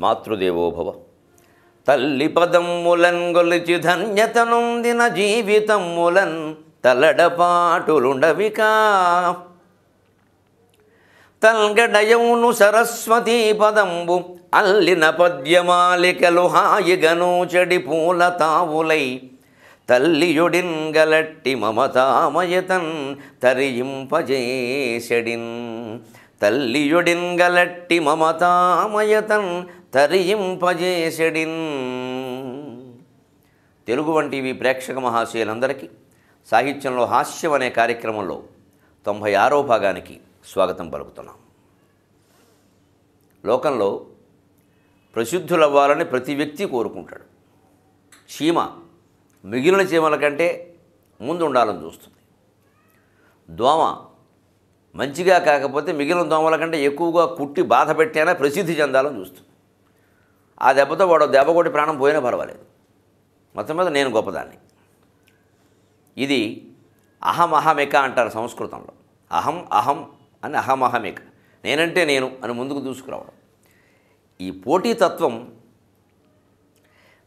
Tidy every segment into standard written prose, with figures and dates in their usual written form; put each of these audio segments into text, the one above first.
మాతృదేవోభవ. తల్లి పదమ్ములన్ గొలిచి ధన్యతనుందిన జీవితమ్ములన్ తలడపాటులుండవికా. తల్గడయౌను సరస్వతీ పదంబు అల్లిన పద్యమాలికలు హాయిగను చెడి పూల తావులై తల్లియుడిన్ గలట్టి మమతామయతన్ తరింపజేసెడిన్. తల్లియుడిన్ గలట్టి మమతామయతన్ తరింపజేసెడిన్. తెలుగు వన్ టీవీ ప్రేక్షక మహాశయులందరికీ సాహిత్యంలో హాస్యం అనే కార్యక్రమంలో 96వ భాగానికి స్వాగతం పలుకుతున్నాం. లోకంలో ప్రసిద్ధులవ్వాలని ప్రతి వ్యక్తి కోరుకుంటాడు. చీమ మిగిలిన చీమల కంటే ముందు ఉండాలని చూస్తుంది. దోమ మంచిగా కాకపోతే మిగిలిన దోమల కంటే ఎక్కువగా కుట్టి బాధ పెట్టైనా ప్రసిద్ధి చెందాలని చూస్తుంది. ఆ దెబ్బతో వాడు దెబ్బ కొట్టి ప్రాణం పోయినా పర్వాలేదు, మొత్తం మీద నేను గొప్పదాన్ని. ఇది అహమహమిక అంటారు సంస్కృతంలో. అహం అహం అని అహమహమిక, నేనంటే నేను అని ముందుకు దూసుకురావడం. ఈ పోటీతత్వం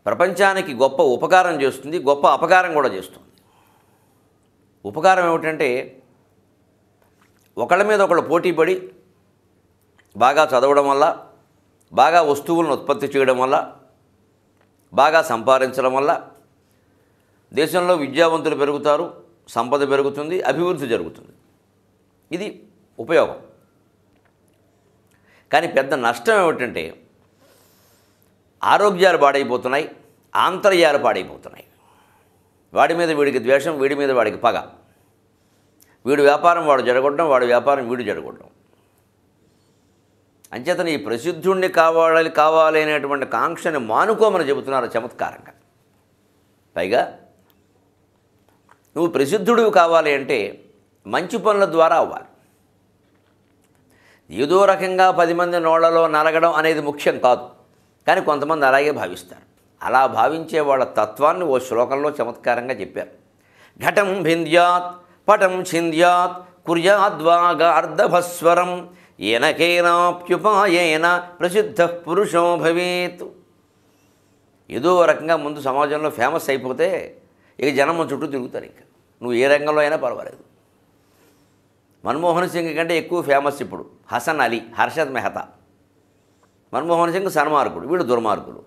ప్రపంచానికి గొప్ప ఉపకారం చేస్తుంది, గొప్ప అపకారం కూడా చేస్తుంది. ఉపకారం ఏమిటంటే ఒకళ్ళ మీద ఒకళ్ళు పోటీపడి బాగా చదవడం వల్ల, బాగా వస్తువులను ఉత్పత్తి చేయడం వల్ల, బాగా సంపాదించడం వల్ల దేశంలో విద్యావంతులు పెరుగుతారు, సంపద పెరుగుతుంది, అభివృద్ధి జరుగుతుంది. ఇది ఉపయోగం. కానీ పెద్ద నష్టం ఏమిటంటే ఆరోగ్యాలు పాడైపోతున్నాయి, ఆంతర్యాలు పాడైపోతున్నాయి. వాడి మీద వీడికి ద్వేషం, వీడి మీద వాడికి పగ. వీడి వ్యాపారం వాడు జరగొట్టడం, వాడి వ్యాపారం వీడు జరగొట్టడం. అంచేతను ఈ ప్రసిద్ధుణ్ణి కావాలి అనేటువంటి కాంక్షని మానుకోమని చెబుతున్నారు చమత్కారంగా. పైగా నువ్వు ప్రసిద్ధుడివి కావాలి అంటే మంచి పనుల ద్వారా అవ్వాలి. ఏదో రకంగా 10 మంది నోళ్లలో నలగడం అనేది ముఖ్యం కాదు. కానీ కొంతమంది అలాగే భావిస్తారు. అలా భావించే వాళ్ళ తత్వాన్ని ఓ శ్లోకంలో చమత్కారంగా చెప్పారు. ఘటం భింద్యాత్ పటం ఛింద్యాత్ కుర్యాద్వాగార్ధభస్వరం ఏనకేనాప్యుపాయేన ప్రసిద్ధ పురుషో భవేత్. ఏదో రకంగా ముందు సమాజంలో ఫేమస్ అయిపోతే ఇక జనం చుట్టూ తిరుగుతారు. ఇక నువ్వు ఏ రంగంలో అయినా పర్వాలేదు. మన్మోహన్ సింగ్ కంటే ఎక్కువ ఫేమస్ ఇప్పుడు హసన్ అలీ, హర్షద్ మెహతా. మన్మోహన్ సింగ్ సన్మార్గుడు, వీళ్ళు దుర్మార్గులు.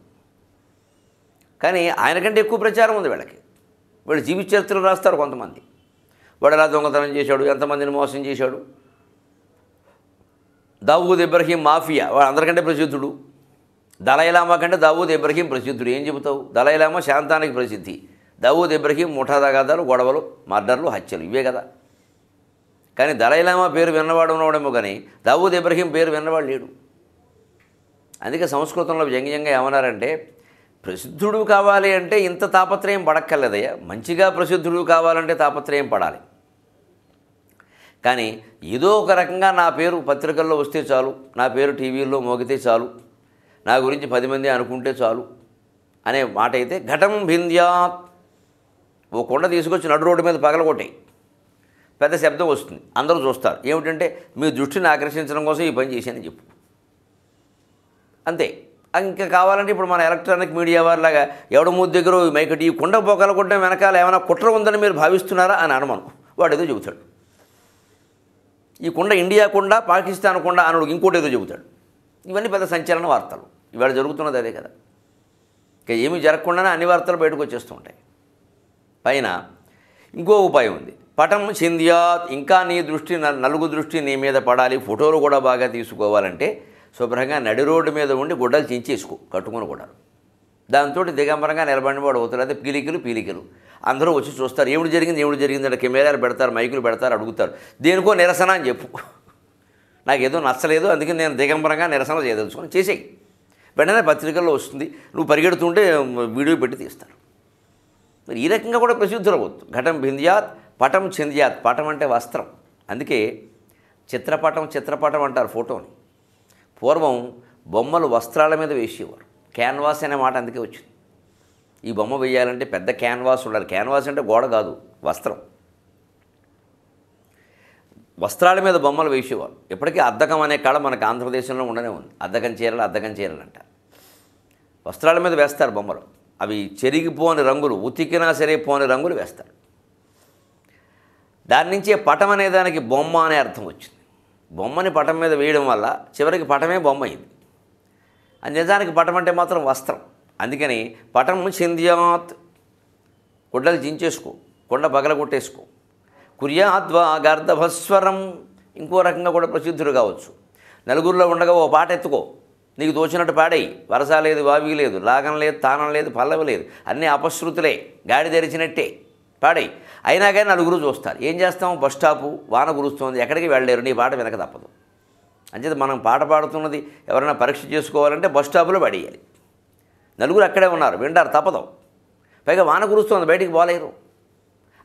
కానీ ఆయన కంటే ఎక్కువ ప్రచారం ఉంది వీళ్ళకి. వీళ్ళు జీవిత చరిత్రలు రాస్తారు కొంతమంది. వాడు ఎలా దొంగతనం చేశాడు, ఎంతమందిని మోసం చేశాడు. దావూద్ ఇబ్రహీం మాఫియా, వాడు అందరికంటే ప్రసిద్ధుడు. దలైలామా కంటే దావూద్ ఇబ్రహీం ప్రసిద్ధుడు. ఏం చెబుతావు? దలైలామా శాంతానికి ప్రసిద్ధి, దావూద్ ఇబ్రహీం ముఠా తగాదాలు, గొడవలు, మర్డర్లు, హత్యలు, ఇవే కదా. కానీ దలైలామా పేరు విన్నవాడు ఉన్నవాడేమో కానీ దావూద్ ఇబ్రహీం పేరు విన్నవాడు లేడు. అందుకే సంస్కృతంలో వ్యంగ్యంగా ఏమన్నారంటే, ప్రసిద్ధుడు కావాలి అంటే ఇంత తాపత్రయం పడక్కర్లేదయ్యా, మంచిగా ప్రసిద్ధుడు కావాలంటే తాపత్రయం పడాలి. కానీ ఏదో ఒక రకంగా నా పేరు పత్రికల్లో వస్తే చాలు, నా పేరు టీవీల్లో మోగితే చాలు, నా గురించి 10 మంది అనుకుంటే చాలు అనే మాట అయితే ఘటం భింద్యాత్. ఓ కొండ తీసుకొచ్చి నడు రోడ్డు మీద పగలగొట్టాయి, పెద్ద శబ్దం వస్తుంది, అందరూ చూస్తారు. ఏమిటంటే మీ దృష్టిని ఆకర్షించడం కోసం ఈ పని చేశానని చెప్పు, అంతే. ఇంకా కావాలంటే ఇప్పుడు మన ఎలక్ట్రానిక్ మీడియా వారిలాగా ఎవడ మూడు దగ్గర మైకటి ఈ కుండ పొగలగొట్టడం వెనకాల ఏమైనా కుట్ర ఉందని మీరు భావిస్తున్నారా అని అనమను. వాడు ఏదో చెబుతాడు. ఈ కుండ ఇండియా కుండ, పాకిస్తాన్ కుండ అనుడు ఇంకోటి ఏదో చెబుతాడు. ఇవన్నీ పెద్ద సంచలన వార్తలు. ఇవాళ జరుగుతున్నది అదే కదా. ఇక ఏమీ జరగకుండానే అన్ని వార్తలు బయటకు వచ్చేస్తూ ఉంటాయి. పైన ఇంకో ఉపాయం ఉంది. పటం చింద్యాత్. ఇంకా నీ దృష్టి, నలుగు దృష్టి నీ మీద పడాలి, ఫోటోలు కూడా బాగా తీసుకోవాలంటే శుభ్రంగా నడి రోడ్డు మీద ఉండి గుడ్డలు చించేసుకో, కట్టుకుని కూడా. దాంతో దిగంబరంగా నిలబడిన వాడు అవుతారు. అయితే పీలికలు అందరూ వచ్చి చూస్తారు. ఏమిటి జరిగింది అంటే కెమెరాలు పెడతారు, మైకులు పెడతారు, అడుగుతారు. దేనికో నిరసన అని చెప్పు. నాకు ఏదో నచ్చలేదు, అందుకే నేను దిగంబరంగా నిరసన చేయదలుచుకొని చేసేయి. వెంటనే పత్రికల్లో వస్తుంది. నువ్వు పరిగెడుతుంటే వీడియో పెట్టి తీస్తారు. మరి ఈ రకంగా కూడా ప్రసిద్ధులు అవ్వద్దు. ఘటం భింద్యాత్ పటం చింద్యాత్. పటం అంటే వస్త్రం. అందుకే చిత్రపటం అంటారు ఫోటోని. పూర్వం బొమ్మలు వస్త్రాల మీద వేసేవారు. క్యాన్వాస్ అనే మాట అందుకే వచ్చింది. ఈ బొమ్మ వేయాలంటే పెద్ద క్యాన్వాస్ ఉండాలి. క్యాన్వాస్ అంటే గోడ కాదు, వస్త్రం. వస్త్రాల మీద బొమ్మలు వేసేవారు. ఇప్పటికీ అద్దకం అనే కళ మనకు ఆంధ్రప్రదేశ్లో ఉండనే ఉంది. అద్దకం చీరలు అంటారు. వస్త్రాల మీద వేస్తారు బొమ్మలు. అవి చెరిగిపోని రంగులు, ఉతికినా సరే పోని రంగులు వేస్తారు. దాని నుంచే పటం అనే దానికి బొమ్మ అనే అర్థం వచ్చింది. బొమ్మని పటం మీద వేయడం వల్ల చివరికి పటమే బొమ్మ అయింది. నిజానికి పటం అంటే మాత్రం వస్త్రం. అందుకని పటం చింద్యాత్, గుడ్డలు చించేసుకో, కొండ పగల కొట్టేసుకో. కుర్యాద్వా గర్దభస్వరం, ఇంకో రకంగా కూడా ప్రసిద్ధుడు కావచ్చు. నలుగురిలో ఉండగా ఓ పాట ఎత్తుకో, నీకు తోచినట్టు పాడేయి. వరస లేదు, వావి లేదు, లాగం లేదు, తానం లేదు, పల్లవి లేదు, అన్నీ అపశృతులే, గాడి తెరిచినట్టే పాడేయి. అయినా కానీ నలుగురు చూస్తారు. ఏం చేస్తాం? బస్ స్టాపు, వాన కురుస్తోంది, ఎక్కడికి వెళ్ళలేరు, నీ పాట వెనక తప్పదు. అంచేత మనం పాట పాడుతున్నది ఎవరైనా పరీక్ష చేసుకోవాలంటే బస్ స్టాపులో పడేయాలి. నలుగురు అక్కడే ఉన్నారు, వింటారు, తప్పదు. పైగా వాన కురుస్తోంది, బయటికి పోలేరు.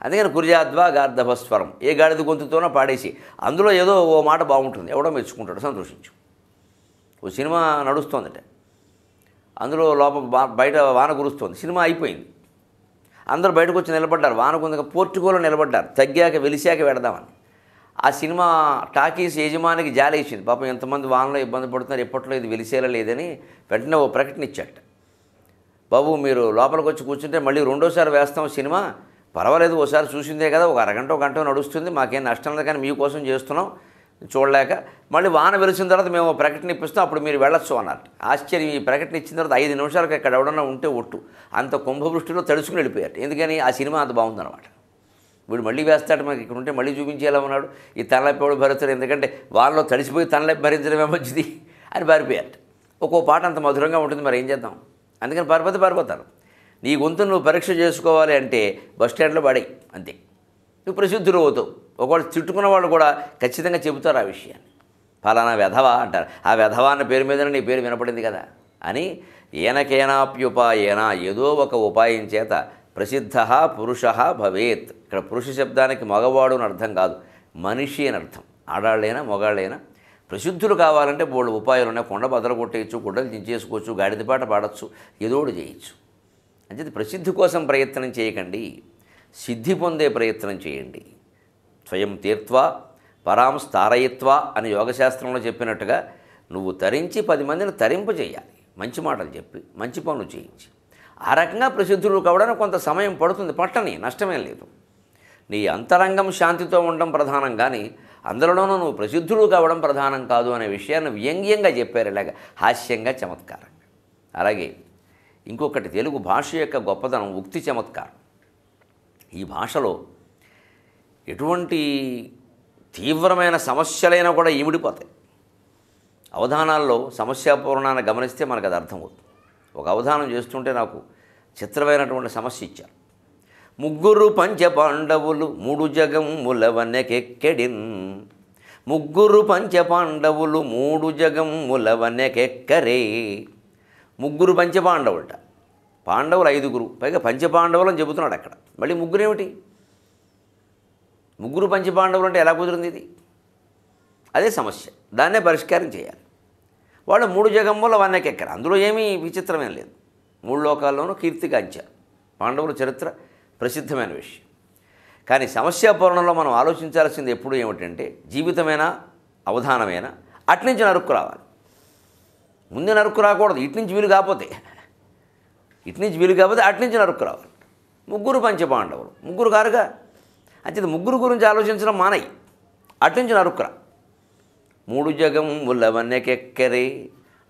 అందుకని కుర్యాద్వా గార్ధభస్వరం, ఏ గాడిద గొంతుతోనో పాడేసి అందులో ఏదో ఓ మాట బాగుంటుంది, ఎవడో మెచ్చుకుంటాడు, సంతోషించు. ఓ సినిమా నడుస్తోందట, అందులో బయట వాన కురుస్తోంది, సినిమా అయిపోయింది, అందరూ బయటకు వచ్చి నిలబడ్డారు. వాన కొంత పోర్టుకోలో నిలబడ్డారు, తగ్గాక వెలిసాక పెడదామని. ఆ సినిమా టాకీస్ యజమానికి జాలేసింది. పాపం ఎంతమంది వానలో ఇబ్బంది పడుతున్నారు, ఎప్పట్లో ఇది వెలిసేలా లేదని వెంటనే ఓ ప్రకటన ఇచ్చాట. బాబు మీరు లోపలికి వచ్చి కూర్చుంటే మళ్ళీ రెండోసారి వేస్తాం సినిమా, పర్వాలేదు, ఓసారి చూసిందే కదా, ఒక అరగంట ఒక గంట నడుస్తుంది, మాకేం నష్టం లేదు, కానీ మీకోసం చేస్తున్నాం, చూడలేక మళ్ళీ వాన వెలిసిన తర్వాత మేము ప్రకటన ఇప్పిస్తాం, అప్పుడు మీరు వెళ్ళొచ్చు అన్నారు. ఆశ్చర్యం, ఈ ప్రకటన ఇచ్చిన తర్వాత 5 నిమిషాలకు ఎక్కడ ఎవడన్నా ఉంటే ఒట్టు అంత కుంభవృష్టిలో తడుచుకుని వెళ్ళిపోయారు. ఎందుకని? ఆ సినిమా అంత బాగుందన్నమాట. వీడు మళ్ళీ వేస్తాడు, మనకి ఇక్కడ ఉంటే మళ్ళీ చూపించేలా ఉన్నాడు, ఈ తనలెప్పేవాడు భరిస్తాడు, ఎందుకంటే వాళ్ళలో తడిసిపోయి తనలెప్పి భరించడమే మంచిది అని పారిపోయారు. ఒక్కో పాట అంత మధురంగా ఉంటుంది, మరి ఏం చేద్దాం. అందుకని పారిపోతారు. నీ గొంతు నువ్వు పరీక్ష చేసుకోవాలి అంటే బస్ స్టాండ్లో పడేయి, అంతే. నువ్వు ప్రసిద్ధులు అవుతావు. ఒకవేళ తిట్టుకున్న వాళ్ళు కూడా ఖచ్చితంగా చెబుతారు ఆ విషయాన్ని. ఫలానా వెధవా అంటారు, ఆ వెధవా అన్న పేరు మీదనే నీ పేరు వినపడింది కదా అని. ఏనకేనాప్యుపాయేనా, ఏదో ఒక ఉపాయం చేత ప్రసిద్ధ పురుష భవేత్. ఇక్కడ పురుష శబ్దానికి మగవాడు అని అర్థం కాదు, మనిషి అని అర్థం. ఆడాళ్ళైనా మగాళ్ళైనా ప్రసిద్ధులు కావాలంటే బోళ్ళు ఉపాయాలు ఉన్నాయి. కొండ బదలు కొట్టేయచ్చు, గుడ్డలు చించేసుకోవచ్చు, గాడిదపాట పాడచ్చు, ఏదోడు చేయొచ్చు. అంచేది ప్రసిద్ధి కోసం ప్రయత్నం చేయకండి, సిద్ధి పొందే ప్రయత్నం చేయండి. స్వయం తీర్త్వా పరాం స్థారయిత్వా అని యోగశాస్త్రంలో చెప్పినట్టుగా నువ్వు తరించి 10 మందిని తరింపు చేయాలి. మంచి మాటలు చెప్పి మంచి పనులు చేయించి. ఆ రకంగా ప్రసిద్ధులు కావడానికి కొంత సమయం పడుతుంది, పట్టని నష్టమేం లేదు. నీ అంతరంగం శాంతితో ఉండడం ప్రధానం, కానీ అందులోనూ నువ్వు ప్రసిద్ధులు కావడం ప్రధానం కాదు అనే విషయాన్ని వ్యంగ్యంగా చెప్పారు, ఇలాగ హాస్యంగా, చమత్కారంగా. అలాగే ఇంకొకటి, తెలుగు భాష యొక్క గొప్పతనం ఉక్తి చమత్కారం. ఈ భాషలో ఎటువంటి తీవ్రమైన సమస్యలైనా కూడా ఈమిడిపోతాయి. అవధానాల్లో సమస్యాపూర్ణాన్ని గమనిస్తే మనకు అది అర్థమవుతుంది. ఒక అవధానం చేస్తుంటే నాకు చిత్రమైనటువంటి సమస్య ఇచ్చారు. 3 పంచపాండవులు 3 జగముల వనెకెక్కెడిన్. 3 పంచపాండవులు 3 జగముల వనెకెక్కరే. 3 పంచపాండవులట, పాండవులు 5గురు, పైగా పంచపాండవులు అని చెబుతున్నాడు అక్కడ. మళ్ళీ 3 ఏమిటి? 3 పంచపాండవులు అంటే ఎలా కుదిరింది ఇది? అదే సమస్య, దాన్నే పరిష్కారం చేయాలి. వాళ్ళు 3 జగముల వన్నెకెక్కారు, అందులో ఏమీ విచిత్రమేం లేదు. 3 లోకాల్లోనూ కీర్తిగాంచారు. పాండవుల చరిత్ర ప్రసిద్ధమైన విషయం. కానీ సమస్యాపూరణంలో మనం ఆలోచించాల్సింది ఎప్పుడు ఏమిటంటే, జీవితమైనా అవధానమైనా అట్నుంచి నరుక్కు రావాలి. ముందే నరుక్కు రాకూడదు, ఇట్నుంచి వీలు కాకపోతే అట్నుంచి నరుక్కు రావాలి. 3 పంచపాండవులు 3 కారుగా, అంతే 3 గురించి ఆలోచించడం మానయి, అట్నుంచి నరుక్కురా. 3 జగముల వన్నెకెక్కరే,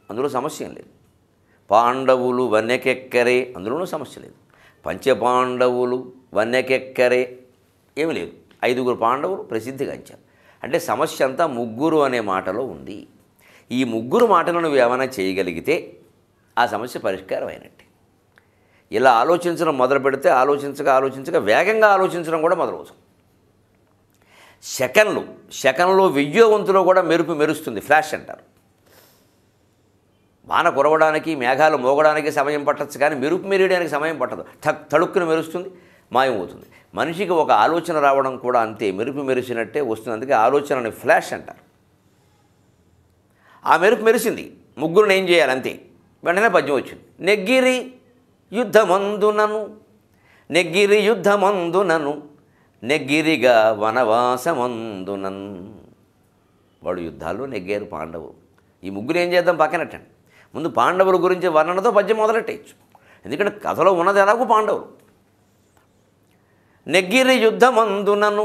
అందులో సమస్య ఏం లేదు. పాండవులు వన్నెకెక్కరే, అందులోనూ సమస్య లేదు. పంచపాండవులు వన్నెకెక్కరే, ఏమీ లేదు. 5గురు పాండవులు ప్రసిద్ధిగాంచారు. అంటే సమస్య అంతా 3 అనే మాటలో ఉంది. ఈ 3 మాటలను నువ్వు ఏమైనా చేయగలిగితే ఆ సమస్య పరిష్కారం అయినట్టే. ఇలా ఆలోచించడం మొదలు పెడితే ఆలోచించగా వేగంగా ఆలోచించడం కూడా మొదలవుతుంది. సెకన్లో 1000వ వంతులో కూడా మెరుపు మెరుస్తుంది, ఫ్లాష్ అంటారు. వాన కురవడానికి, మేఘాలు మోగడానికి సమయం పట్టచ్చు, కానీ మెరుపు మెరియడానికి సమయం పట్టదు. తడుక్కున మెరుస్తుంది, మాయమవుతుంది. మనిషికి ఒక ఆలోచన రావడం కూడా అంతే, మెరుపు మెరిసినట్టే వస్తుంది. అందుకే ఆలోచనని ఫ్లాష్ అంటారు. ఆ మెరుపు మెరిసింది, 3 ఏం చేయాలి అంతే. వెంటనే పద్యం వచ్చింది. నెగ్గిరి యుద్ధమందునను నెగ్గిరిగా వనవాసమందునన్. వాడు యుద్ధాల్లో నెగ్గారు పాండవులు. ఈ 3 ఏం చేద్దాం పక్కనట్టండి. ముందు పాండవుల గురించి వర్ణనతో పద్యం మొదలెట్టేయచ్చు. ఎందుకంటే కథలో ఉన్నది ఎలాగూ పాండవులు. నెగ్గిరి యుద్ధమందునను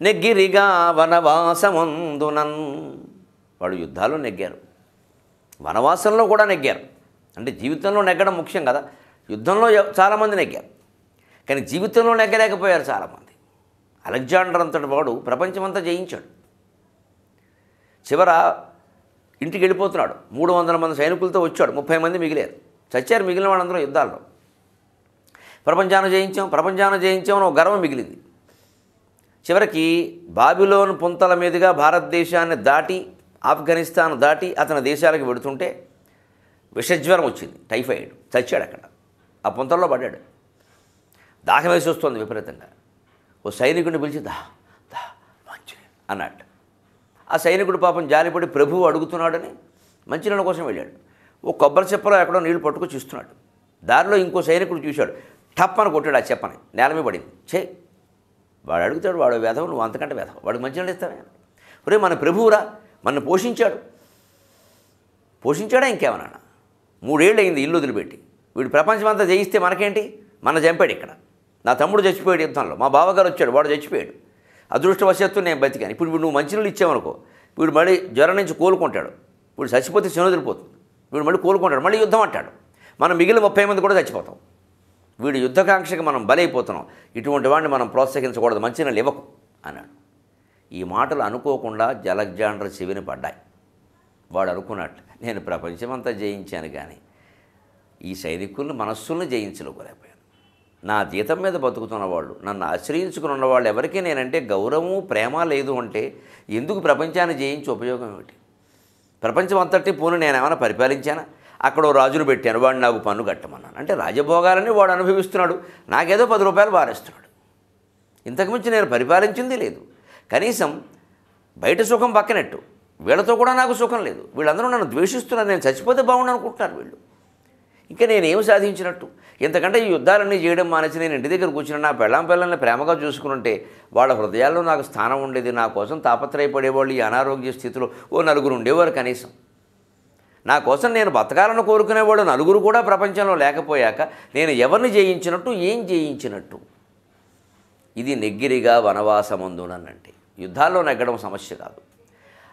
నెగ్గిరిగా వనవాసమందునన్, వాళ్ళు యుద్ధాల్లో నెగ్గారు, వనవాసంలో కూడా నెగ్గారు. అంటే జీవితంలో నెగ్గడం ముఖ్యం కదా. యుద్ధంలో చాలామంది నెగ్గారు, కానీ జీవితంలో నెగ్గలేకపోయారు చాలామంది. అలెగ్జాండర్ అంతటి వాడు ప్రపంచమంతా జయించాడు. చివర ఇంటికి వెళ్ళిపోతున్నాడు. 300 మంది సైనికులతో వచ్చాడు, 30 మంది మిగిలారు. చచ్చారు మిగిలిన వాళ్ళందరూ యుద్ధాల్లో. ప్రపంచాన్ని జయించాం అని ఒక గర్వం మిగిలింది. చివరికి బాబిలోన్ పుంతల మీదుగా భారతదేశాన్ని దాటి ఆఫ్ఘనిస్తాన్ దాటి అతని దేశాలకు వెడుతుంటే విషజ్వరం వచ్చింది, టైఫాయిడ్. చచ్చాడు అక్కడ, ఆ పుంతల్లో పడ్డాడు. దాహం వేసి వస్తుంది విపరీతంగా. ఓ సైనికుడిని పిలిచి దా దా మంచినీళ్ళు అన్నట్టు. ఆ సైనికుడు పాపం జాలిపడి ప్రభువు అడుగుతున్నాడని మంచినీళ్ళ కోసం వెళ్ళాడు. ఓ కొబ్బరి చెప్పలో ఎక్కడో నీళ్లు పట్టుకొచ్చి ఇస్తున్నాడు. దారిలో ఇంకో సైనికుడు చూశాడు, టప్ అని కొట్టాడు ఆ చెప్పని, నేల మీద పడింది. వాడు అడుగుతాడు, వాడు వెధవ, నువ్వు అంతకంటే వెధవ, వాడికి మంచినీళ్ళు ఇస్తావే? ఒరే మన ప్రభువురా, మన పోషించాడా ఇంకేమన్నా? 3 ఏళ్ళు అయింది ఇల్లు వదిలిపెట్టి. వీడు ప్రపంచమంతా జయిస్తే మనకేంటి? మన చంపాడు ఇక్కడ. నా తమ్ముడు చచ్చిపోయాడు యుద్ధంలో, మా బావగారు వచ్చాడు, వాడు చచ్చిపోయాడు. అదృష్టవశాత్తు నేను బతికాను. ఇప్పుడు నువ్వు మంచినీళ్ళు ఇచ్చావనుకో, వీడు మళ్ళీ జ్వరం నుంచి కోలుకుంటాడు. వీడు చచ్చిపోతే చెనుదిరిపోతుంది, వీడు మళ్ళీ కోలుకుంటాడు, మళ్ళీ యుద్ధం అంటాడు. మనం మిగిలిన 30 మంది కూడా చచ్చిపోతాం. వీడి యుద్ధకాంక్షకి మనం బలైపోతున్నాం. ఇటువంటి వాడిని మనం ప్రోత్సహించకూడదు, మంచినీళ్ళు ఇవ్వకు అన్నాడు. ఈ మాటలు అనుకోకుండా అలెగ్జాండర్ చెవిని పడ్డాయి. వాడు అనుకున్నట్టు, నేను ప్రపంచమంతా జయించాను కానీ ఈ సైనికులను మనస్సులను జయించలేకపోయాను. నా జీతం మీద బతుకుతున్న వాళ్ళు, నన్ను ఆశ్రయించుకుని ఉన్నవాళ్ళు ఎవరికీ నేనంటే గౌరవము ప్రేమ లేదు అంటే ఎందుకు ప్రపంచాన్ని జయించి ఉపయోగం ఏమిటి? ప్రపంచం అంతటి పోను నేను ఏమైనా పరిపాలించానా? అక్కడ రాజును పెట్టాను, వాడు నాకు పన్ను కట్టమన్నాను అంటే రాజభోగాలని వాడు అనుభవిస్తున్నాడు, నాకేదో 10 రూపాయలు వారేస్తున్నాడు. ఇంతకుమించి నేను పరిపాలించింది లేదు. కనీసం బయట సుఖం పక్కనట్టు వీళ్ళతో కూడా నాకు సుఖం లేదు. వీళ్ళందరూ నన్ను ద్వేషిస్తున్నారు, నేను చచ్చిపోతే బాగుండు అనుకుంటున్నారు వీళ్ళు. ఇంకా నేనేం సాధించినట్టు? ఇంతకంటే ఈ యుద్ధాలన్నీ చేయడం మానేసి నేను ఇంటి దగ్గర కూర్చుని నా పిల్లల్ని ప్రేమగా చూసుకుంటే వాళ్ళ హృదయాల్లో నాకు స్థానం ఉండేది. నా కోసం తాపత్రయపడేవాళ్ళు ఈ అనారోగ్య స్థితిలో ఓ 4 ఉండేవారు కనీసం. నా కోసం నేను బతకాలను కోరుకునేవాళ్ళు 4 కూడా ప్రపంచంలో లేకపోయాక నేను ఎవరిని జయించినట్టు, ఏం జయించినట్టు? ఇది నెగ్గిరిగా వనవాసమందునంటే యుద్ధాల్లో నెగ్గడం సమస్య కాదు.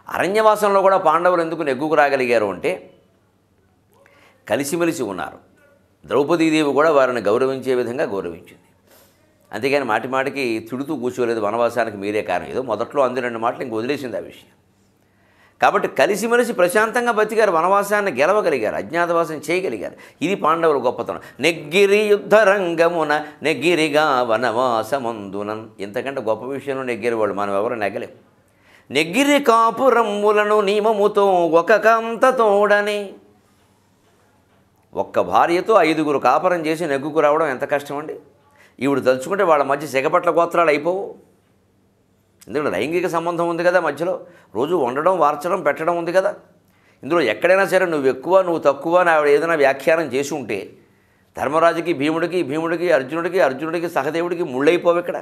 అరణ్యవాసంలో కూడా పాండవులు ఎందుకు నెగ్గుకు రాగలిగారు అంటే కలిసిమెలిసి ఉన్నారు. ద్రౌపదీదేవి కూడా వారిని గౌరవించే విధంగా గౌరవించింది. అంతేగాని మాటికి తిడుతూ కూర్చోలేదు, వనవాసానికి మీరే కారణం. ఏదో మొదట్లో 2 మాటలు ఇంక వదిలేసింది ఆ విషయం. కాబట్టి కలిసిమెలిసి ప్రశాంతంగా బతికారు, వనవాసాన్ని గెలవగలిగారు, అజ్ఞాతవాసం చేయగలిగారు. ఇది పాండవుల గొప్పతనం. నెగ్గిరి యుద్ధ రంగమున నెగ్గిరిగా వనవాసమందునన్. ఇంతకంటే గొప్ప విషయంలో నెగ్గిరి వాళ్ళు మనం ఎవరు నెగ్గలేం. నెగ్గిరి కాపురమ్ములను నియమముతో ఒక కాంతతోడని. ఒక్క భార్యతో 5గురు కాపురం చేసి నెగ్గుకు రావడం ఎంత కష్టం అండి. ఈవిడ తలుచుకుంటే వాళ్ళ మధ్య సిగపట్ల గోత్రాలు అయిపోవు. ఎందుకంటే లైంగిక సంబంధం ఉంది కదా మధ్యలో, రోజు వండడం వార్చడం పెట్టడం ఉంది కదా. ఇందులో ఎక్కడైనా సరే నువ్వు ఎక్కువ నువ్వు తక్కువ అని ఆవిడ ఏదైనా వ్యాఖ్యానం చేసి ఉంటే ధర్మరాజుకి భీముడికి అర్జునుడికి సహదేవుడికి ముళ్ళైపోవు ఇక్కడ.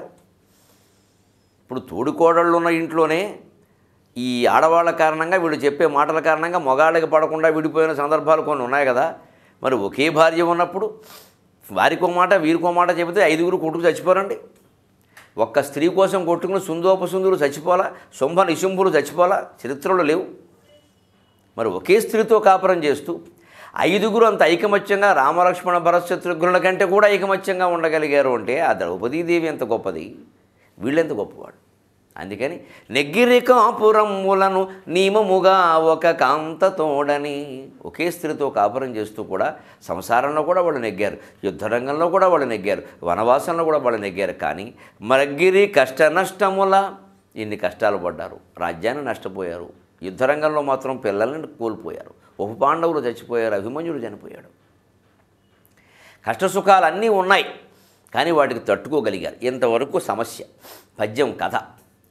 ఇప్పుడు తోడుకోడళ్ళు ఉన్న ఇంట్లోనే ఈ ఆడవాళ్ళ కారణంగా వీళ్ళు చెప్పే మాటల కారణంగా మగాళ్ళకి పడకుండా విడిపోయిన సందర్భాలు కొన్ని ఉన్నాయి కదా. మరి ఒకే భార్య ఉన్నప్పుడు వారికో మాట వీరికో మాట చెబితే 5గురు కొట్టుకు చచ్చిపోరండి. ఒక్క స్త్రీ కోసం కొట్టుకుని సుందోపసుందులు చచ్చిపోలా, శుంభ నిశుంభులు చచ్చిపోలా, చరిత్రలో లేవు. మరి ఒకే స్త్రీతో కాపురం చేస్తూ 5గురు అంత ఐకమత్యంగా రామలక్ష్మణ భరత్ శత్రుఘ్నుల కంటే కూడా ఐకమత్యంగా ఉండగలిగారు అంటే ఆ ద్రౌపదీదేవి ఎంత గొప్పది, వీళ్ళెంత గొప్పవాడు. అందుకని నెగ్గిరి కాపురమ్ములను నియమముగా ఒక కాంతతోడని. ఒకే స్త్రీతో కాపురం చేస్తూ కూడా సంసారంలో కూడా వాళ్ళు నెగ్గారు, యుద్ధరంగంలో కూడా వాళ్ళు నెగ్గారు, వనవాసంలో కూడా వాళ్ళు నెగ్గారు. కానీ మగ్గిరి కష్ట నష్టముల ఇన్ని కష్టాలు పడ్డారు, రాజ్యాన్ని నష్టపోయారు. యుద్ధరంగంలో మాత్రం పిల్లల్ని కోల్పోయారు, ఉపపాండవులు చచ్చిపోయారు, అభిమన్యుడు చనిపోయాడు. కష్టసుఖాలు అన్నీ ఉన్నాయి కానీ వాటికి తట్టుకోగలిగారు. ఇంతవరకు సమస్య పద్యం కథ.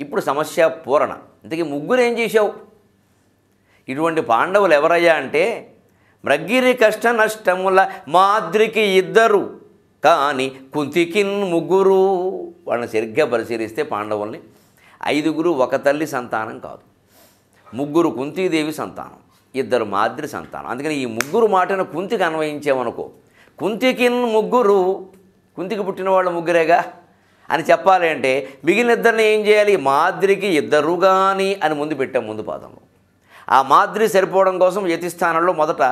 ఇప్పుడు సమస్య పూరణ. ఇంతకీ 3 ఏం చేశావు? ఇటువంటి పాండవులు ఎవరయ్యా అంటే మ్రగ్గిరి కష్ట నష్టముల మాద్రికి 2 కానీ కుంతికిన్ 3. వాళ్ళని సరిగ్గా పరిశీలిస్తే పాండవుల్ని 5గురు ఒక తల్లి సంతానం కాదు, 3 కుంతీదేవి సంతానం. ఇద్దరు మాద్రి సంతానం. అందుకని ఈ ముగ్గురు మాటను కుంతికి అన్వయించామనుకో, కుంతికి ముగ్గురు, కుంతికి పుట్టిన వాళ్ళు ముగ్గురేగా అని చెప్పాలి అంటే మిగిలిన ఇద్దరిని ఏం చేయాలి? మాద్రికి ఇద్దరు కానీ అని ముందు పెట్టాం ముందు పాదంలో. ఆ మాద్రి సరిపోవడం కోసం యతి స్థానంలో మొదట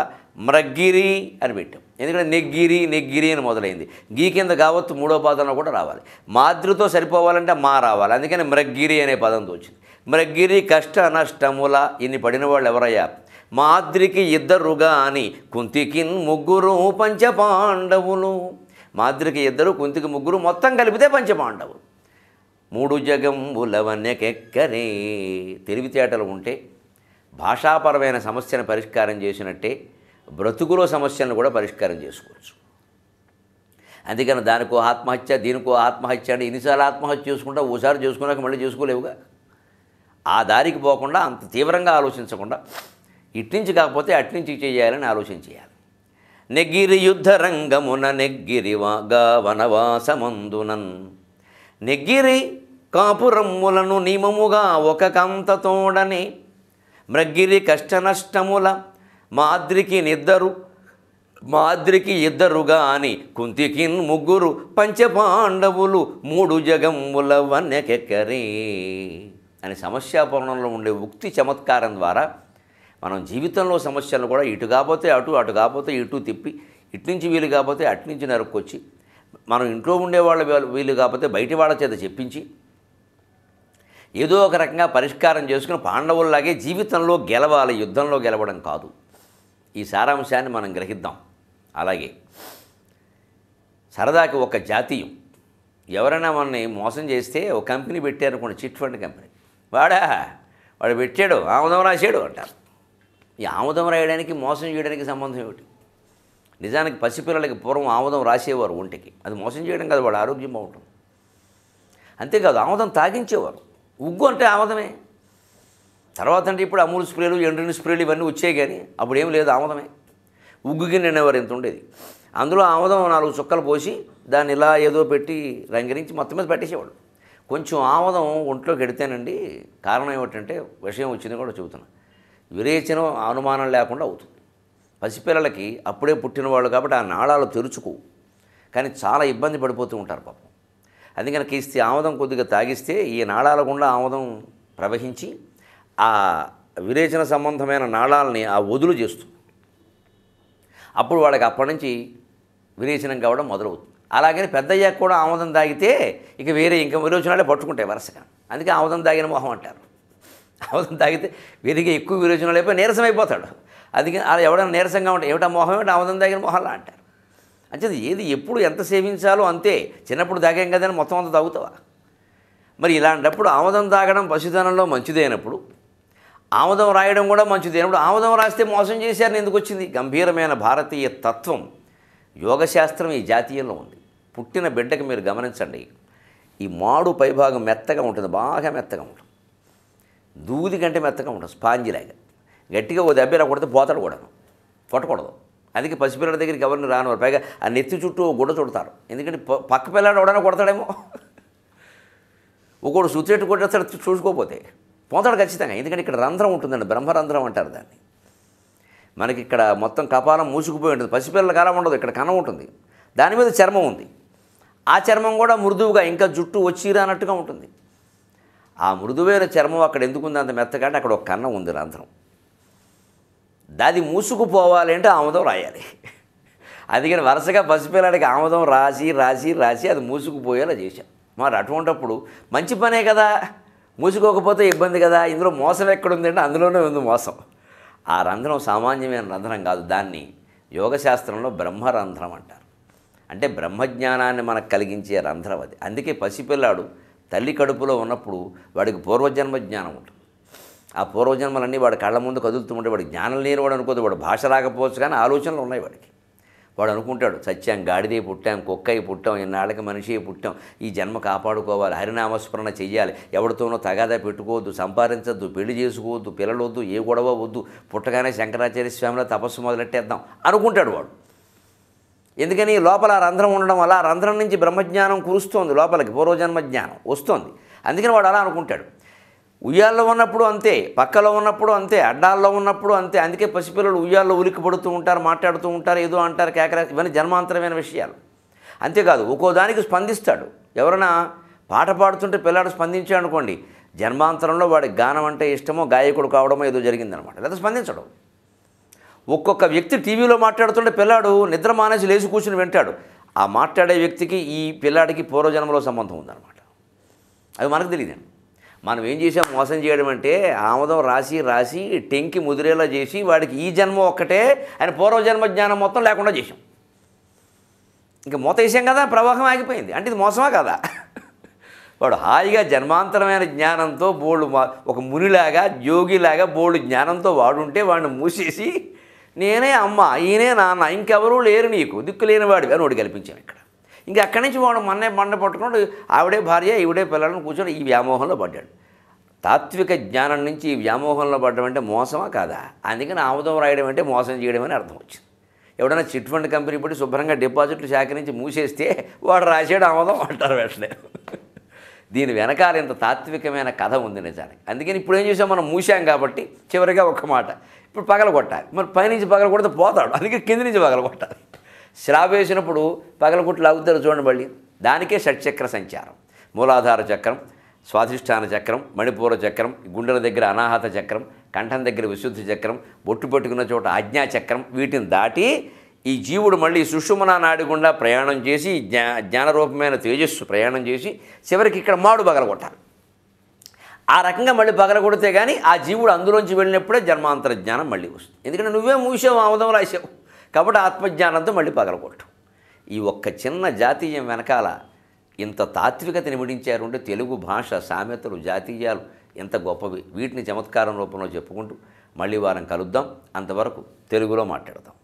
మ్రగ్గిరి అని పెట్టాం. ఎందుకంటే నెగ్గిరి అని మొదలైంది. గీ కింద కావత్తు మూడో పాదంలో కూడా రావాలి. మాద్రితో సరిపోవాలంటే మా రావాలి. అందుకని మ్రగ్గిరి అనే పదంతో వచ్చింది. మ్రగ్గిరి కష్ట నష్టముల ఇన్ని పడిన వాళ్ళు ఎవరయ్యా? మాద్రికి ఇద్దరుగా అని కుంతికి ముగ్గురు పంచపాండవులు. మాద్రికి ఇద్దరు, కుంతికి ముగ్గురు, మొత్తం కలిపితే పంచపాండవులు. మూడు జగంబులవన్నెకెక్కరే. తెలివితేటలు ఉంటే భాషాపరమైన సమస్యను పరిష్కారం చేసినట్టే బ్రతుకులో సమస్యలను కూడా పరిష్కారం చేసుకోవచ్చు. అందుకని దానికో ఆత్మహత్య, దీనికో ఆత్మహత్య అంటే ఎన్నిసార్లు ఆత్మహత్య చేసుకుంటా? ఓసారి చేసుకున్నాక మళ్ళీ చేసుకోలేవుగా. ఆ దారికి పోకుండా, అంత తీవ్రంగా ఆలోచించకుండా, ఇట్నుంచి కాకపోతే అట్నుంచి చేయాలని ఆలోచన చేయాలి. నెగ్గిరి యుద్ధ రంగమున నెగ్గిరివాగా వనవాసమందునన్. నెగ్గిరి కాపురమ్ములను నియమముగా ఒక కంతతోడనే మ్రగ్గిరి కష్టనష్టముల మాద్రికి ఇద్దరుగా అని కుంతికి ముగ్గురు పంచపాండవులు మూడు జగంబుల వన్నెకెక్కరే అని సమస్యాపూర్ణంలో ఉండే ఉక్తి చమత్కారం ద్వారా మనం జీవితంలో సమస్యలను కూడా ఇటు కాకపోతే అటు, అటు కాకపోతే ఇటు తిప్పి, ఇటు నుంచి వీలు కాకపోతే అటు నుంచి నరుక్కొచ్చి, మనం ఇంట్లో ఉండేవాళ్ళ వీలు కాకపోతే బయటి వాళ్ళ చేత చెప్పించి ఏదో ఒక రకంగా పరిష్కారం చేసుకుని పాండవుల్లాగే జీవితంలో గెలవాలి, యుద్ధంలో గెలవడం కాదు. ఈ సారాంశాన్ని మనం గ్రహిద్దాం. అలాగే సరదాకి ఒక జాతీయం ఎవరైనా మనని మోసం చేస్తే ఒక కంపెనీ పెట్టారనుకోండి, చిట్ ఫండ్ కంపెనీ, వాడు పెట్టాడు, ఆముదం రాశాడు అంటారు. ఈ ఆముదం రాయడానికి మోసం చేయడానికి సంబంధం ఏమిటి? నిజానికి పసిపిల్లలకి పూర్వం ఆముదం రాసేవారు ఒంటికి. అది మోసం చేయడం కాదు, వాడు ఆరోగ్యం బాగుంటుంది. అంతేకాదు ఆముదం తాగించేవారు. ఉగ్గు అంటే ఆముదమే. తర్వాత అంటే ఇప్పుడు అమూల్ స్ప్రేలు, ఎండ్రిన్ స్ప్రేలు ఇవన్నీ వచ్చాయి, కానీ అప్పుడు ఏం లేదు, ఆముదమే. ఉగ్గుకి నిండేవారు ఎంత ఉండేది. అందులో ఆముదం 4 చుక్కలు పోసి దాన్ని ఇలా ఏదో పెట్టి రంగరించి మొత్తం మీద పెట్టేసేవాడు. కొంచెం ఆముదం ఒంట్లోకి ఎడితేనండి కారణం ఏమిటంటే, విషయం వచ్చింది కూడా చెబుతున్నా, విరేచనం అనుమానం లేకుండా అవుతుంది. పసిపిల్లలకి అప్పుడే పుట్టినవాళ్ళు కాబట్టి ఆ నాళాలు తెరుచుకోవు, కానీ చాలా ఇబ్బంది పడిపోతూ ఉంటారు పాపం. అందుకని కిస్తే ఆముదం కొద్దిగా తాగిస్తే ఈ నాళాల గుండా ఆముదం ప్రవహించి ఆ విరేచన సంబంధమైన నాళాలని ఆ వదులు చేస్తుంది. అప్పుడు వాళ్ళకి అప్పటి నుంచి విరేచనం కావడం మొదలవుతుంది. అలాగని పెద్దయ్యాక కూడా ఆముదం తాగితే ఇక వేరే ఇంకా విరోచనాలే పట్టుకుంటాయి వరుసగా. అందుకే ఆముదం తాగిన మొహం అంటారు. ఆముదం తాగితే వీరికి ఎక్కువ విరోచనాలు అయిపోయి నీరసం అయిపోతాడు. అందుకే అలా ఎవడైనా నీరసంగా ఉంటే ఏమిటా మొహం, ఏమిటి ఆముదం తాగిన మొహంలా అంటారు. అంటే ఏది ఎప్పుడు ఎంత సేవించాలో అంతే. చిన్నప్పుడు తాగాం కదని మొత్తం అంతా తాగుతావా? మరి ఇలాంటప్పుడు ఆముదం తాగడం పసితనంలో మంచిదైనప్పుడు, ఆముదం రాయడం కూడా మంచిదైనప్పుడు, ఆముదం రాస్తే మోసం చేశారని ఎందుకు వచ్చింది? గంభీరమైన భారతీయ తత్వం, యోగశాస్త్రం ఈ జాతీయంలో ఉంది. పుట్టిన బిడ్డకి మీరు గమనించండి, ఈ మాడు పైభాగం మెత్తగా ఉంటుంది, బాగా మెత్తగా ఉంటుంది, దూది కంటే మెత్తగా ఉంటుంది, స్పాంజిలాగా. గట్టిగా ఓ దెబ్బ ఇలా కొడితే పోతాడు కూడాను, కొట్టకూడదు. అందుకే పసిపిల్లల దగ్గరికి ఎవరిని రానివారు. పైగా ఆ నెత్తి చుట్టూ గుడ్డ చుడతారు. ఎందుకంటే పక్క పిల్లాడు ఎవడైనా కొడతాడేమో, ఒకడు సుత్తెట్టు కొట్టేస్తాడు చూసుకోకపోతే పోతాడు ఖచ్చితంగా. ఎందుకంటే ఇక్కడ రంధ్రం ఉంటుందండి, బ్రహ్మరంధ్రం అంటారు దాన్ని. మనకి ఇక్కడ మొత్తం కపాలం మూసుకుపోయి ఉంటుంది, పసిపిల్లల కాలం ఉండదు, ఇక్కడ కన్నం ఉంటుంది, దాని మీద చర్మం ఉంది. ఆ చర్మం కూడా మృదువుగా ఇంకా జుట్టు వచ్చిరా అన్నట్టుగా ఉంటుంది. ఆ మృదువైన చర్మం అక్కడ ఎందుకు ఉంది అంత మెత్తగా అంటే, అక్కడ ఒక కన్నం ఉంది, రంధ్రం. దాది మూసుకుపోవాలి అంటే ఆముదం రాయాలి. అందుకని వరుసగా పసిపిల్లాడికి ఆముదం రాసి రాసి రాసి అది మూసుకుపోయేలా చేశాం. మరి అటువంటిప్పుడు మంచి పనే కదా, మూసుకోకపోతే ఇబ్బంది కదా. ఇందులో మోసం ఎక్కడుంది అంటే అందులోనే ఉంది మోసం. ఆ రంధ్రం సామాన్యమైన రంధ్రం కాదు, దాన్ని యోగశాస్త్రంలో బ్రహ్మరంధ్రం అంటారు. అంటే బ్రహ్మజ్ఞానాన్ని మనకు కలిగించే రంధ్రం అది. అందుకే పసిపిల్లాడు తల్లి కడుపులో ఉన్నప్పుడు వాడికి పూర్వజన్మ జ్ఞానం ఉంటుంది. ఆ పూర్వజన్మలన్నీ వాడి కళ్ళ ముందు కదులుతూ ఉంటే వాడికి జ్ఞానం లేని వాడు అనుకోదు, వాడు భాష రాకపోవచ్చు కానీ ఆలోచనలు ఉన్నాయి వాడికి. వాడు అనుకుంటాడు, సత్యం గాడిదే పుట్టాం, కుక్కై పుట్టాం, ఇన్నాళ్ళకి మనిషి పుట్టాం, ఈ జన్మ కాపాడుకోవాలి, హరినామస్మరణ చెయ్యాలి, ఎవరితోనో తగాదా పెట్టుకోవద్దు, సంపాదించద్దు, పెళ్లి చేసుకోవద్దు, పిల్లలొద్దు, ఏ గొడవ వద్దు, పుట్టగానే శంకరాచార్య స్వామిలో తపస్సు మొదలెట్టేద్దాం అనుకుంటాడు వాడు. ఎందుకని లోపల రంధ్రం ఉండడం వల్ల ఆ రంధ్రం నుంచి బ్రహ్మజ్ఞానం కురుస్తోంది, లోపలికి పూర్వజన్మ జ్ఞానం వస్తుంది. అందుకని వాడు అలా అనుకుంటాడు. ఉయ్యాల్లో ఉన్నప్పుడు అంతే, పక్కలో ఉన్నప్పుడు అంతే, అడ్డాల్లో ఉన్నప్పుడు అంతే. అందుకే పసిపిల్లలు ఉయ్యాల్లో ఉలిక్కి పడుతూ ఉంటారు, మాట్లాడుతూ ఉంటారు, ఏదో అంటారు, కేకరా. ఇవన్నీ జన్మాంతరమైన విషయాలు. అంతేకాదు ఒక్కో దానికి స్పందిస్తాడు. ఎవరైనా పాట పాడుతుంటే పిల్లాడు స్పందించాడు అనుకోండి, జన్మాంతరంలో వాడికి గానం అంటే ఇష్టమో, గాయకుడు కావడమో ఏదో జరిగిందనమాట, లేదా స్పందించడం. ఒక్కొక్క వ్యక్తి టీవీలో మాట్లాడుతుంటే పిల్లాడు నిద్ర మానేసి లేచి కూర్చుని వింటాడు. ఆ మాట్లాడే వ్యక్తికి ఈ పిల్లాడికి పూర్వజన్మలో సంబంధం ఉందన్నమాట. అవి మనకు తెలియదండి. మనం ఏం చేసాం, మోసం చేయడం అంటే ఆమోదం రాసి టెంకి ముదిరేలా చేసి వాడికి ఈ జన్మ ఒక్కటే ఆయన పూర్వజన్మ జ్ఞానం మొత్తం లేకుండా చేసాం. ఇంకా మూత వేసాం కదా, ప్రవాహం ఆగిపోయింది. అంటే ఇది మోసమా కదా? వాడు హాయిగా జన్మాంతరమైన జ్ఞానంతో బోళ్ళు ఒక మునిలాగా యోగిలాగా బోళ్ళు జ్ఞానంతో వాడుంటే వాడిని మూసేసి నేనే అమ్మ, ఈయనే నాన్న, ఇంకెవరూ లేరు నీకు, దిక్కు లేని వాడివి అని వాడు కల్పించాం ఇక్కడ. ఇంకా అక్కడి నుంచి వాడు మండ పట్టుకున్నాడు, ఆవిడే భార్య ఈవిడే పిల్లలను కూర్చొని ఈ వ్యామోహంలో పడ్డాడు. తాత్విక జ్ఞానం నుంచి ఈ వ్యామోహంలో పడ్డం అంటే మోసమా కాదా? అందుకని ఆముదం రాయడం అంటే మోసం చేయడం అని అర్థం వచ్చింది. ఎవడైనా చిట్ ఫండ్ కంపెనీ పెట్టి శుభ్రంగా డిపాజిట్లు సేకరించి మూసేస్తే వాడు రాసాడు ఆముదం అంటారు వెంటనే. దీని వెనకాల ఇంత తాత్వికమైన కథ ఉంది నిజానికి. అందుకని ఇప్పుడు ఏం చేసాం, మనం మూసాం కాబట్టి చివరిగా ఒక్క మాట, ఇప్పుడు పగలగొట్టాలి. మరి పైనుంచి పగలగొడితే పోతాడు, అందుకే కింది నుంచి పగలగొట్టాలి. శ్రాప్ వేసినప్పుడు పగలగొట్టి లాగుతారు చూడండి మళ్ళీ. దానికే షట్చక్ర సంచారం. మూలాధార చక్రం, స్వాధిష్టాన చక్రం, మణిపూర చక్రం, గుండెల దగ్గర అనాహత చక్రం, కంఠం దగ్గర విశుద్ధి చక్రం, బొట్టు పెట్టుకున్న చోట ఆజ్ఞా చక్రం. వీటిని దాటి ఈ జీవుడు మళ్ళీ సుషుమ్నా నాడి గుండా ప్రయాణం చేసి జ్ఞానరూపమైన తేజస్సు ప్రయాణం చేసి చివరికి ఇక్కడ మాడు పగలగొట్టాలి. ఆ రకంగా మళ్ళీ పగలగొడితే కానీ ఆ జీవుడు అందులోంచి వెళ్ళినప్పుడే జన్మాంతర జ్ఞానం మళ్ళీ వస్తుంది. ఎందుకంటే నువ్వే మూసావు, ఆముదం రాసావు కాబట్టి ఆత్మజ్ఞానంతో మళ్ళీ పగలగొట్టు. ఈ ఒక్క చిన్న జాతీయం వెనకాల ఇంత తాత్వికతని విడించారు అంటే తెలుగు భాష, సామెతలు, జాతీయాలు ఎంత గొప్పవి. వీటిని చమత్కారం రూపంలో చెప్పుకుంటూ మళ్ళీ వారం కలుద్దాం. అంతవరకు తెలుగులో మాట్లాడదాం.